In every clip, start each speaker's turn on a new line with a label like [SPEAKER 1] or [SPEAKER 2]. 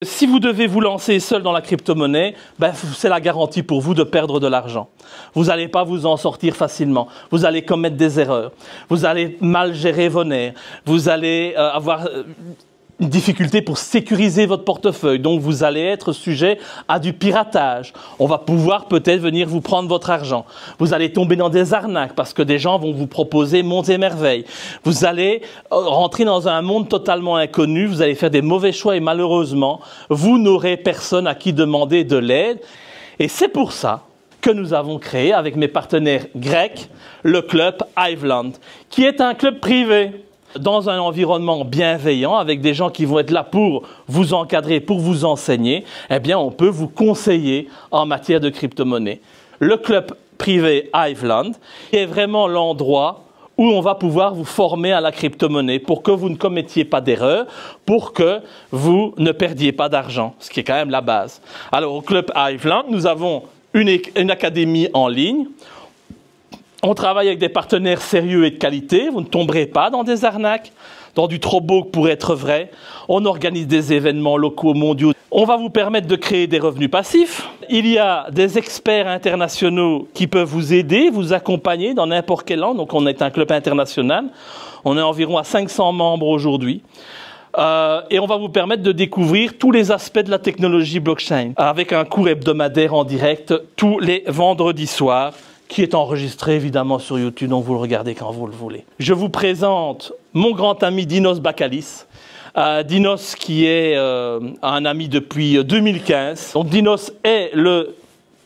[SPEAKER 1] Si vous devez vous lancer seul dans la crypto-monnaie, c'est la garantie pour vous de perdre de l'argent. Vous n'allez pas vous en sortir facilement. Vous allez commettre des erreurs. Vous allez mal gérer vos nerfs. Vous allez avoir une difficulté pour sécuriser votre portefeuille. Donc, vous allez être sujet à du piratage. On va pouvoir peut-être venir vous prendre votre argent. Vous allez tomber dans des arnaques parce que des gens vont vous proposer monts et merveilles. Vous allez rentrer dans un monde totalement inconnu. Vous allez faire des mauvais choix et malheureusement, vous n'aurez personne à qui demander de l'aide. Et c'est pour ça que nous avons créé avec mes partenaires grecs le club Hiveland, qui est un club privé dans un environnement bienveillant, avec des gens qui vont être là pour vous encadrer, pour vous enseigner. Eh bien, on peut vous conseiller en matière de crypto-monnaie. Le club privé Hiveland est vraiment l'endroit où on va pouvoir vous former à la crypto-monnaie pour que vous ne commettiez pas d'erreurs, pour que vous ne perdiez pas d'argent, ce qui est quand même la base. Alors, au club Hiveland, nous avons une académie en ligne. On travaille avec des partenaires sérieux et de qualité. Vous ne tomberez pas dans des arnaques, dans du trop beau pour être vrai. On organise des événements locaux, mondiaux. On va vous permettre de créer des revenus passifs. Il y a des experts internationaux qui peuvent vous aider, vous accompagner dans n'importe quelle langue. Donc, on est un club international. On est environ à 500 membres aujourd'hui. Et on va vous permettre de découvrir tous les aspects de la technologie blockchain avec un cours hebdomadaire en direct tous les vendredis soirs, qui est enregistré évidemment sur YouTube, donc vous le regardez quand vous le voulez. Je vous présente mon grand ami Dinos Bakalis. Dinos qui est un ami depuis 2015. Donc Dinos est le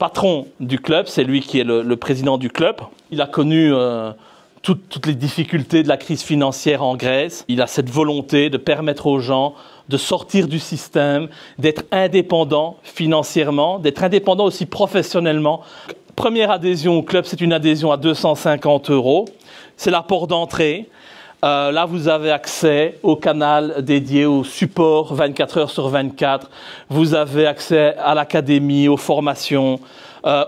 [SPEAKER 1] patron du club, c'est lui qui est le président du club. Il a connu toutes les difficultés de la crise financière en Grèce. Il a cette volonté de permettre aux gens de sortir du système, d'être indépendant financièrement, d'être indépendant aussi professionnellement. Première adhésion au club, c'est une adhésion à 250 €. C'est l'apport d'entrée. Là, vous avez accès au canal dédié au support 24 heures sur 24. Vous avez accès à l'académie, aux formations,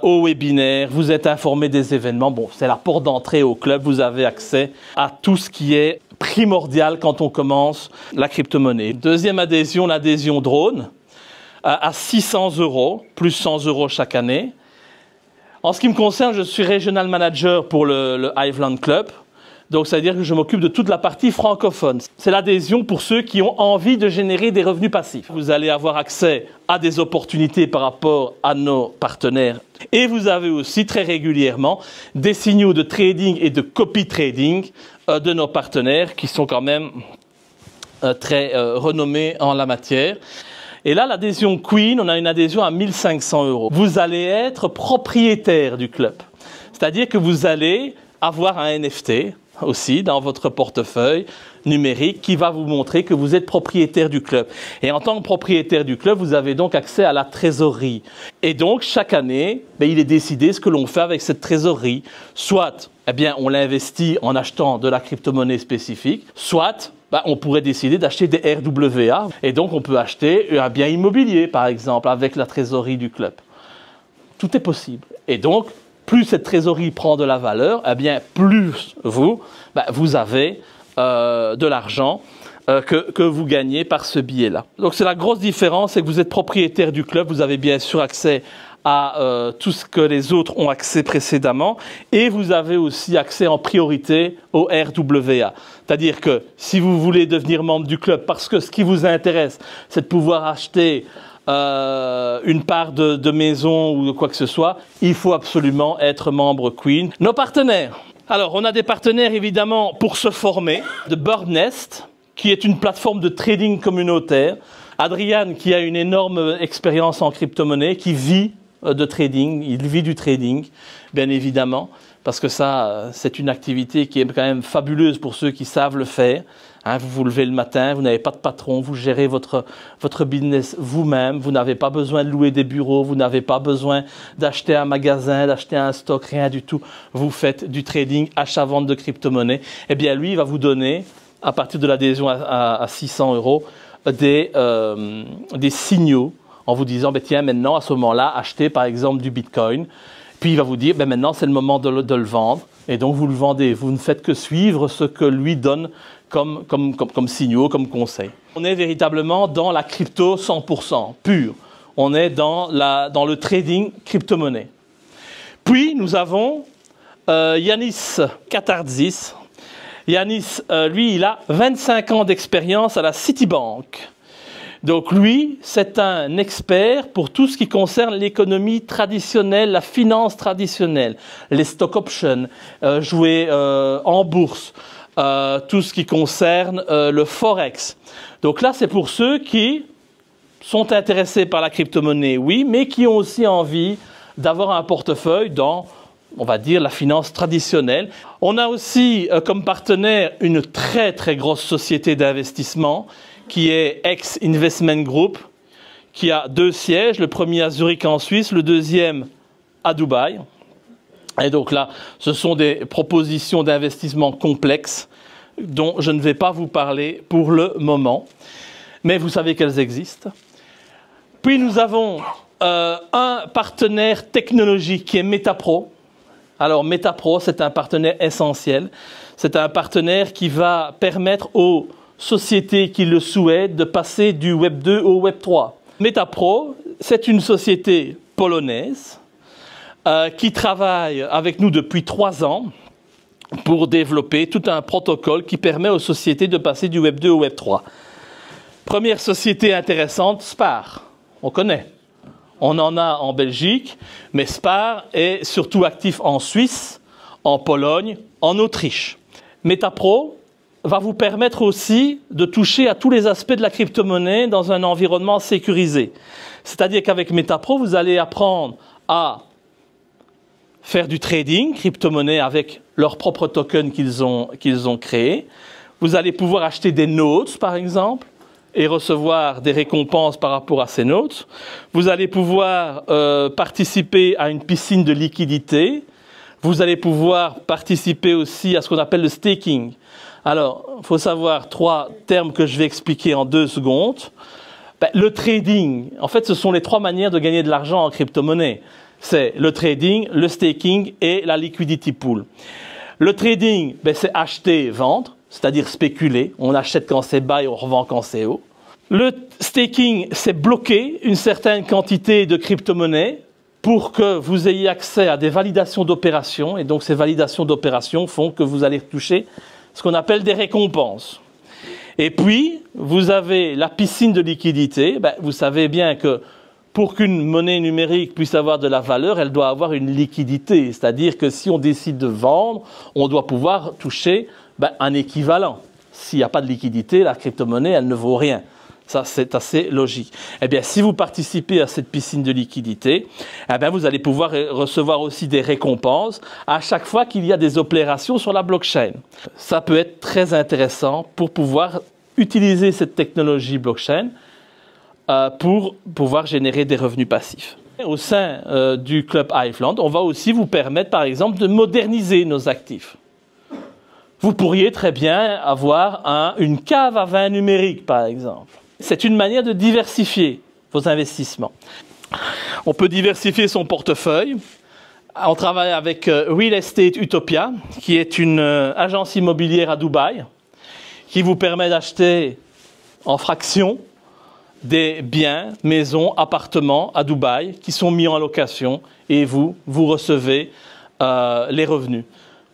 [SPEAKER 1] aux webinaires. Vous êtes informé des événements. Bon, c'est l'apport d'entrée au club. Vous avez accès à tout ce qui est primordial quand on commence la crypto-monnaie. Deuxième adhésion, l'adhésion drone, à 600 €, plus 100 € chaque année. En ce qui me concerne, je suis Regional Manager pour le Hiveland Club. Donc, ça veut dire que je m'occupe de toute la partie francophone. C'est l'adhésion pour ceux qui ont envie de générer des revenus passifs. Vous allez avoir accès à des opportunités par rapport à nos partenaires. Et vous avez aussi très régulièrement des signaux de trading et de copy trading de nos partenaires qui sont quand même très renommés en la matière. Et là, l'adhésion Queen, on a une adhésion à 1500 €. Vous allez être propriétaire du club. C'est-à-dire que vous allez avoir un NFT aussi dans votre portefeuille numérique qui va vous montrer que vous êtes propriétaire du club. Et en tant que propriétaire du club, vous avez donc accès à la trésorerie. Et donc, chaque année, il est décidé ce que l'on fait avec cette trésorerie. Soit, on l'investit en achetant de la crypto-monnaie spécifique, soit on pourrait décider d'acheter des RWA. Et donc, on peut acheter un bien immobilier, par exemple, avec la trésorerie du club. Tout est possible. Et donc, plus cette trésorerie prend de la valeur, plus vous avez de l'argent que vous gagnez par ce biais-là. Donc, c'est la grosse différence, c'est que vous êtes propriétaire du club, vous avez bien sûr accès à tout ce que les autres ont accès précédemment et vous avez aussi accès en priorité au RWA. C'est-à-dire que si vous voulez devenir membre du club parce que ce qui vous intéresse, c'est de pouvoir acheter une part de maison ou de quoi que ce soit, il faut absolument être membre Queen. Nos partenaires. Alors, on a des partenaires évidemment pour se former, de Birdnest, qui est une plateforme de trading communautaire. Adrian, qui a une énorme expérience en crypto-monnaie, qui vit de trading, il vit du trading, bien évidemment, parce que ça, c'est une activité qui est quand même fabuleuse pour ceux qui savent le faire. Vous vous levez le matin, vous n'avez pas de patron, vous gérez votre business vous-même, vous n'avez pas besoin de louer des bureaux, vous n'avez pas besoin d'acheter un magasin, d'acheter un stock, rien du tout. Vous faites du trading, achat-vente de crypto-monnaie. Eh bien, lui, il va vous donner, à partir de l'adhésion à 600 €, des signaux en vous disant, tiens, maintenant, à ce moment-là, achetez par exemple du Bitcoin. Puis il va vous dire, maintenant, c'est le moment de le vendre. Et donc, vous le vendez. Vous ne faites que suivre ce que lui donne comme signaux, comme conseils. On est véritablement dans la crypto 100%, pure. On est dans le trading crypto-monnaie. Puis, nous avons Yanis Katardzis. Yanis, lui, il a 25 ans d'expérience à la Citibank. Donc lui, c'est un expert pour tout ce qui concerne l'économie traditionnelle, la finance traditionnelle, les stock options, jouer en bourse, tout ce qui concerne le forex. Donc là, c'est pour ceux qui sont intéressés par la crypto-monnaie, oui, mais qui ont aussi envie d'avoir un portefeuille dans, on va dire, la finance traditionnelle. On a aussi comme partenaire une très très grosse société d'investissement qui est X Investment Group, qui a 2 sièges, le premier à Zurich en Suisse, le deuxième à Dubaï. Et donc là, ce sont des propositions d'investissement complexes dont je ne vais pas vous parler pour le moment, mais vous savez qu'elles existent. Puis nous avons un partenaire technologique qui est Metapro. Alors Metapro, c'est un partenaire essentiel. C'est un partenaire qui va permettre aux sociétés qui le souhaitent de passer du Web 2 au Web 3. Metapro, c'est une société polonaise qui travaille avec nous depuis 3 ans pour développer tout un protocole qui permet aux sociétés de passer du Web 2 au Web 3. Première société intéressante, Spar. On connaît. On en a en Belgique, mais Spar est surtout actif en Suisse, en Pologne, en Autriche. Metapro va vous permettre aussi de toucher à tous les aspects de la crypto-monnaie dans un environnement sécurisé. C'est-à-dire qu'avec Metapro, vous allez apprendre à faire du trading crypto-monnaie avec leurs propres tokens qu'ils ont créés. Vous allez pouvoir acheter des notes, par exemple, et recevoir des récompenses par rapport à ces notes. Vous allez pouvoir participer à une piscine de liquidité. Vous allez pouvoir participer aussi à ce qu'on appelle le staking. Alors, il faut savoir 3 termes que je vais expliquer en 2 secondes. Le trading, en fait, ce sont les 3 manières de gagner de l'argent en crypto-monnaie. C'est le trading, le staking et la liquidity pool. Le trading, c'est acheter, vendre, c'est-à-dire spéculer. On achète quand c'est bas et on revend quand c'est haut. Le staking, c'est bloquer une certaine quantité de crypto-monnaie pour que vous ayez accès à des validations d'opérations. Et donc, ces validations d'opérations font que vous allez toucher ce qu'on appelle des récompenses. Et puis, vous avez la piscine de liquidité. Vous savez bien que pour qu'une monnaie numérique puisse avoir de la valeur, elle doit avoir une liquidité. C'est-à-dire que si on décide de vendre, on doit pouvoir toucher un équivalent. S'il n'y a pas de liquidité, la crypto-monnaie, elle ne vaut rien. Ça, c'est assez logique. Eh bien, si vous participez à cette piscine de liquidité, vous allez pouvoir recevoir aussi des récompenses à chaque fois qu'il y a des opérations sur la blockchain. Ça peut être très intéressant pour pouvoir utiliser cette technologie blockchain pour pouvoir générer des revenus passifs. Au sein du Club Hiveland, on va aussi vous permettre, par exemple, de moderniser nos actifs. Vous pourriez très bien avoir une cave à vin numérique, par exemple. C'est une manière de diversifier vos investissements. On peut diversifier son portefeuille. On travaille avec Real Estate Utopia, qui est une agence immobilière à Dubaï, qui vous permet d'acheter en fraction des biens, maisons, appartements à Dubaï, qui sont mis en location et vous recevez les revenus.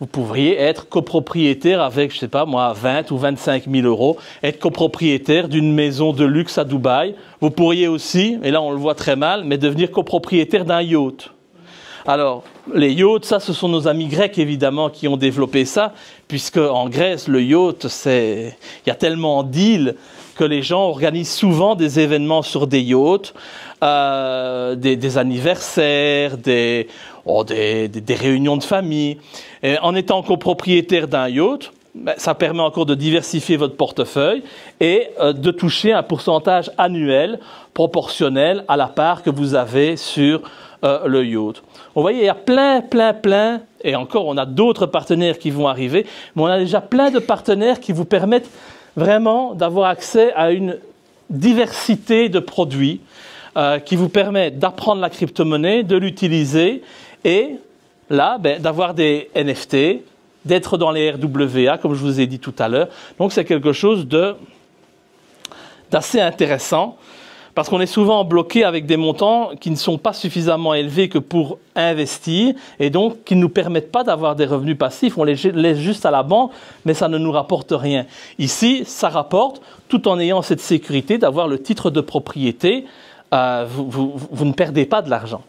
[SPEAKER 1] Vous pourriez être copropriétaire avec, je ne sais pas moi, 20 ou 25 000 euros, être copropriétaire d'une maison de luxe à Dubaï. Vous pourriez aussi, et là on le voit très mal, mais devenir copropriétaire d'un yacht. Alors, les yachts, ça, ce sont nos amis grecs, évidemment, qui ont développé ça, puisque en Grèce, le yacht, il y a tellement d'îles que les gens organisent souvent des événements sur des yachts, des anniversaires, des réunions de famille. Et en étant copropriétaire d'un yacht, ça permet encore de diversifier votre portefeuille et de toucher un pourcentage annuel proportionnel à la part que vous avez sur le yacht. Vous voyez, il y a plein, et encore on a d'autres partenaires qui vont arriver, mais on a déjà plein de partenaires qui vous permettent vraiment d'avoir accès à une diversité de produits qui vous permettent d'apprendre la crypto-monnaie, de l'utiliser et là, d'avoir des NFT, d'être dans les RWA, comme je vous ai dit tout à l'heure. Donc c'est quelque chose d'assez intéressant, parce qu'on est souvent bloqué avec des montants qui ne sont pas suffisamment élevés que pour investir, et donc qui ne nous permettent pas d'avoir des revenus passifs. On les laisse juste à la banque, mais ça ne nous rapporte rien. Ici, ça rapporte, tout en ayant cette sécurité d'avoir le titre de propriété. Vous ne perdez pas de l'argent.